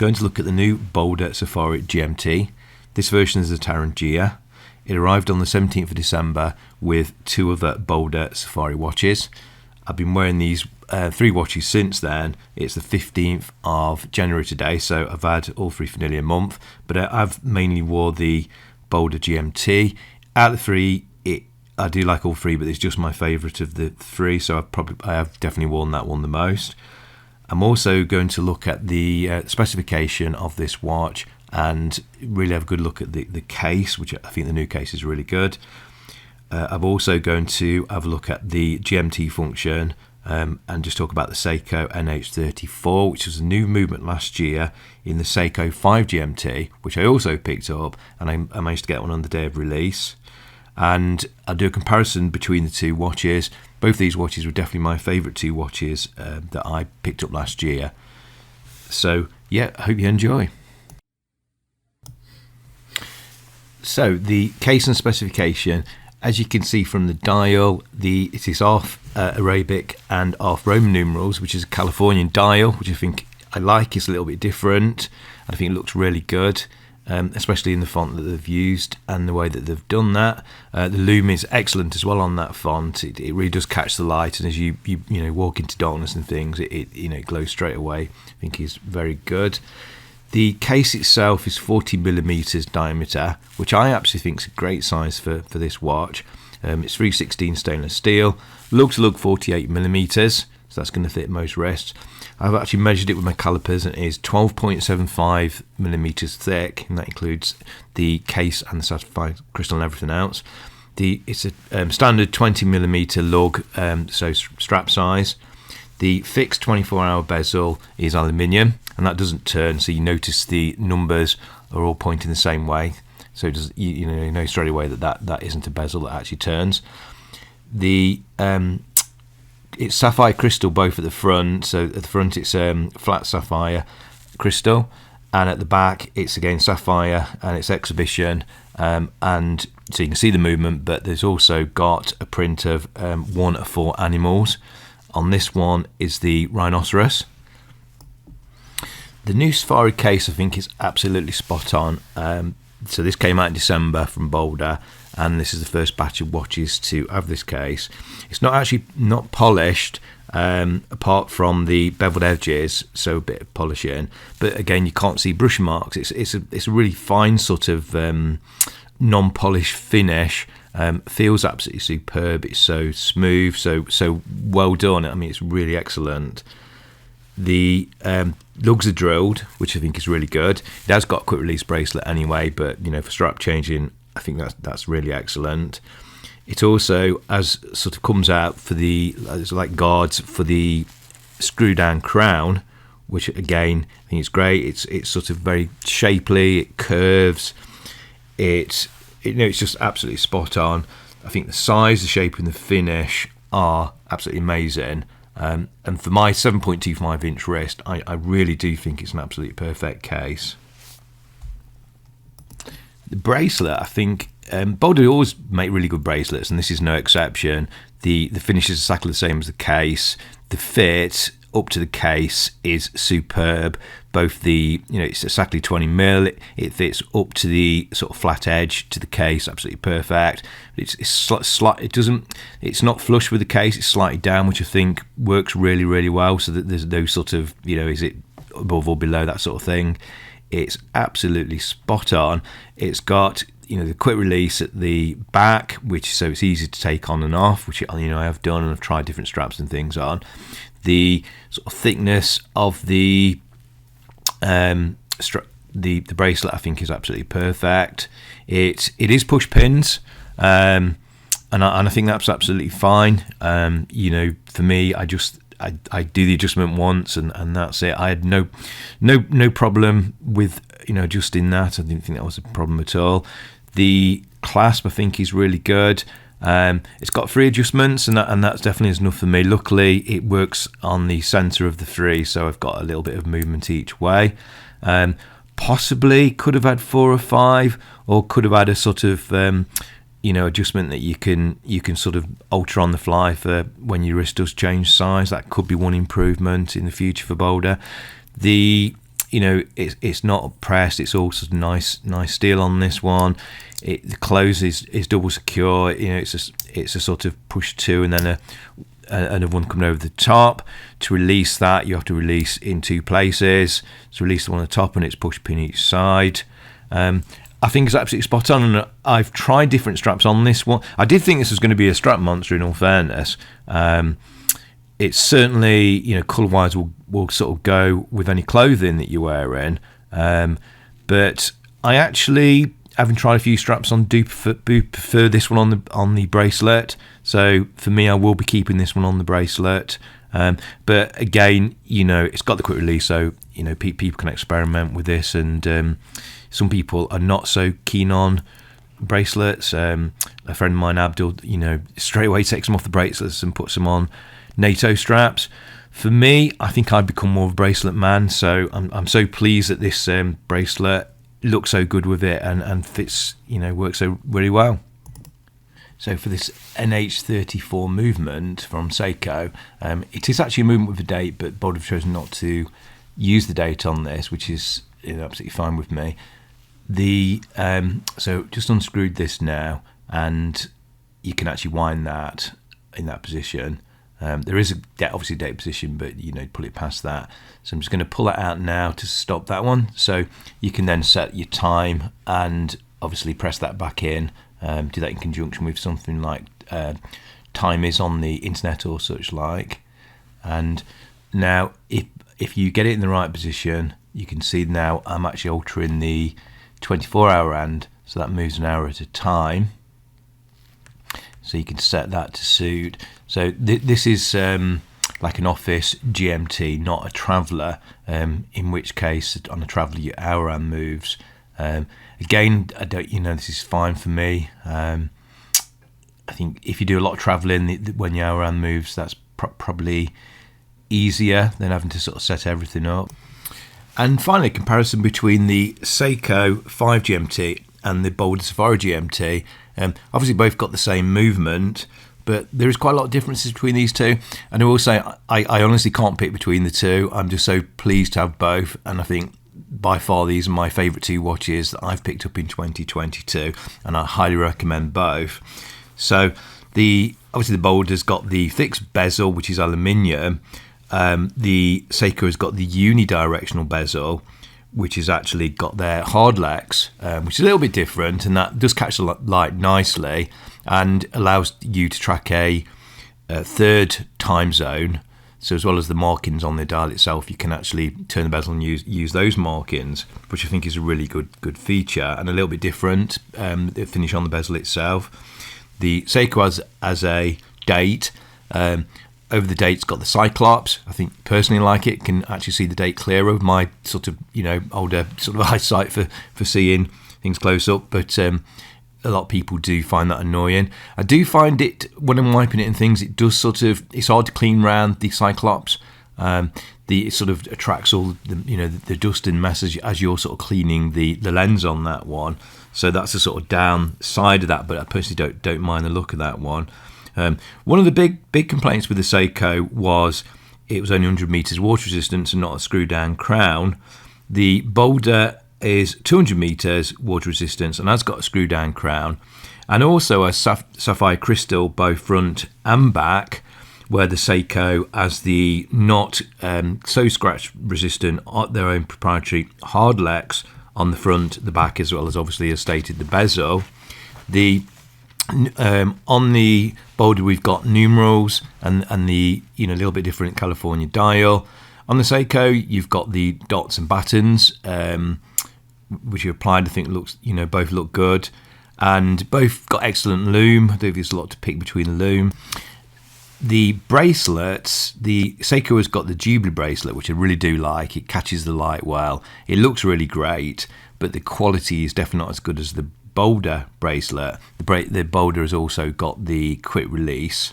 going to look at the new BOLDR Safari GMT. This version is a Tarangea. It arrived on the 17th of December with 2 other BOLDR Safari watches. I've been wearing these 3 watches since then. It's the 15th of January today, so I've had all 3 for nearly a month, but I've mainly wore the BOLDR GMT. Out of the 3, I do like all 3, but it's just my favourite of the 3, so I have definitely worn that one the most. I'm also going to look at the specification of this watch and really have a good look at the case, which I think the new case is really good. I'm also going to have a look at the GMT function and just talk about the Seiko NH34, which was a new movement last year in the Seiko 5 GMT, which I also picked up, and I managed to get one on the day of release. And I'll do a comparison between the 2 watches. Both these watches were definitely my favourite 2 watches that I picked up last year. So yeah, I hope you enjoy. So the case and specification, as you can see from the dial, it is off Arabic and off Roman numerals, which is a Californian dial, which I think I like. It's a little bit different. I think it looks really good. Especially in the font that they've used and the way that they've done that. The lume is excellent as well on that font. It really does catch the light, and as you walk into darkness and things, it glows straight away. I think it's very good. The case itself is 40mm diameter, which I actually think is a great size for this watch. It's 316 stainless steel, lug to lug 48mm, so that's going to fit most wrists. I've actually measured it with my calipers, and it is 12.75mm thick, and that includes the case and the sapphire crystal and everything else. It's a standard 20mm lug, so strap size. The fixed 24-hour bezel is aluminium, and that doesn't turn, so you notice the numbers are all pointing the same way. So you know straight away that isn't a bezel that actually turns. It's sapphire crystal both at the front, so at the front it's flat sapphire crystal, and at the back it's again sapphire, and it's exhibition, and so you can see the movement, but there's also got a print of 1 of 4 animals. On this one is the rhinoceros. The new Safari case I think is absolutely spot on. So this came out in December from BOLDR, and this is the first batch of watches to have this case. It's not polished, apart from the beveled edges, so a bit of polishing, but again you can't see brush marks. It's a really fine sort of non-polished finish. Feels absolutely superb. It's so smooth, so well done. I mean, it's really excellent. The lugs are drilled, which I think is really good. It has got a quick release bracelet anyway, but for strap changing, I think that's really excellent. It also sort of comes out for it's like guards for the screw down crown, which again I think is great. It's sort of very shapely. It curves. It's just absolutely spot on. I think the size, the shape, and the finish are absolutely amazing. And for my 7.25 inch wrist, I really do think it's an absolutely perfect case. The bracelet, I think BOLDR always make really good bracelets, and this is no exception. The finish is exactly the same as the case. The fit up to the case is superb. Both it's exactly 20mm. It fits up to the sort of flat edge to the case, absolutely perfect. It's not flush with the case. It's slightly down, which I think works really, really well. So that there's no sort of is it above or below, that sort of thing. It's absolutely spot on. It's got the quick release at the back, so it's easy to take on and off, which I have done, and I've tried different straps and things on. The sort of thickness of the bracelet I think is absolutely perfect. It is push pins, and I think that's absolutely fine. For me, I do the adjustment once, and that's it. I had no problem with adjusting that. I didn't think that was a problem at all. The clasp I think is really good. It's got 3 adjustments, and that's definitely enough for me. Luckily it works on the center of the 3, so I've got a little bit of movement each way. Possibly could have had 4 or 5, or could have had a sort of adjustment that you can sort of alter on the fly for when your wrist does change size. That could be one improvement in the future for BOLDR. The you know, it's not pressed. It's all sort of nice steel on this one. The close is double secure. You know, it's a sort of push to, and then another one coming over the top. To release that, you have to release in 2 places. To release the one on the top, and it's push pin each side. I think it's absolutely spot on, and I've tried different straps on this one. I did think this was going to be a strap monster, in all fairness. It's certainly, you know, colour-wise will sort of go with any clothing that you're wearing. But I actually, having tried a few straps on, do prefer this one on the bracelet. So for me, I will be keeping this one on the bracelet. But again, you know, it's got the quick release, so you know, people can experiment with this, and some people are not so keen on bracelets. A friend of mine, Abdul, you know, straight away takes them off the bracelets and puts them on NATO straps. For me, I think I've become more of a bracelet man, so I'm so pleased that this bracelet looks so good with it and fits, you know, works so really well. So for this NH34 movement from Seiko, it is actually a movement with a date, but BOLDR have chosen not to use the date on this, which is, you know, absolutely fine with me. So just unscrewed this now, and you can actually wind that in that position. There is obviously a date position, but you know, pull it past that. So I'm just going to pull that out now to stop that one. So you can then set your time and obviously press that back in. Do that in conjunction with something like time is on the internet or such like. And now if you get it in the right position, you can see now I'm actually altering the 24-hour hand, so that moves an hour at a time. So you can set that to suit. So this is like an office GMT, not a traveller, in which case on a traveller your hour hand moves. Again, this is fine for me. I think if you do a lot of travelling, when your hour hand moves, that's probably easier than having to sort of set everything up. And finally, comparison between the Seiko 5 GMT and the BOLDR Safari GMT. Obviously both got the same movement, but there is quite a lot of differences between these two. And I will say, I honestly can't pick between the two. I'm just so pleased to have both, and I think by far these are my favourite 2 watches that I've picked up in 2022, and I highly recommend both. So obviously the BOLDR's got the fixed bezel, which is aluminium. The Seiko has got the unidirectional bezel, which has actually got their hard legs, which is a little bit different, and that does catch the light nicely and allows you to track a 3rd time zone. So as well as the markings on the dial itself, you can actually turn the bezel and use those markings, which I think is a really good feature and a little bit different. The finish on the bezel itself. The Seiko has a date. Over the date's got the Cyclops. I think personally like it. Can actually see the date clearer with my sort of, you know, older sort of eyesight for seeing things close up. But a lot of people do find that annoying. I do find it, when I'm wiping it and things, it does sort of, it's hard to clean around the Cyclops. It sort of attracts all the, you know, the dust and mess as you're sort of cleaning the lens on that one. So that's the sort of downside of that, but I personally don't mind the look of that one. One of the big complaints with the Seiko was it was only 100 meters water resistance and not a screw down crown. The BOLDR is 200 meters water resistance and has got a screw down crown, and also a sapphire crystal both front and back, where the Seiko has the not so scratch resistant, their own proprietary hard legs on the front, the back, as well as obviously as stated the bezel. On the BOLDR we've got numerals and the, you know, a little bit different California dial. On the Seiko you've got the dots and buttons, which are applied. I think looks, you know, both look good, and both got excellent lume. I think there's a lot to pick between the lume. The bracelets, the Seiko has got the Jubilee bracelet, which I really do like. It catches the light well. It looks really great, but the quality is definitely not as good as the BOLDR bracelet. The BOLDR has also got the quick release,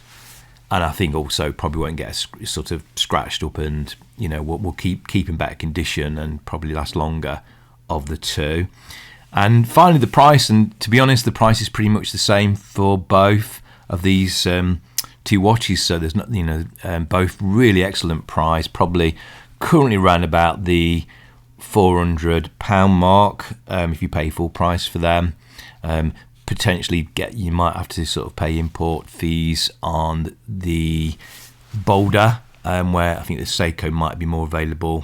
and I think also probably won't get sort of scratched up, and you know will keep in better condition and probably last longer of the two. And finally the price, and to be honest the price is pretty much the same for both of these 2 watches, so there's not, you know, both really excellent price, probably currently around about the £400 mark if you pay full price for them. Potentially you might have to sort of pay import fees on the BOLDR, where I think the Seiko might be more available.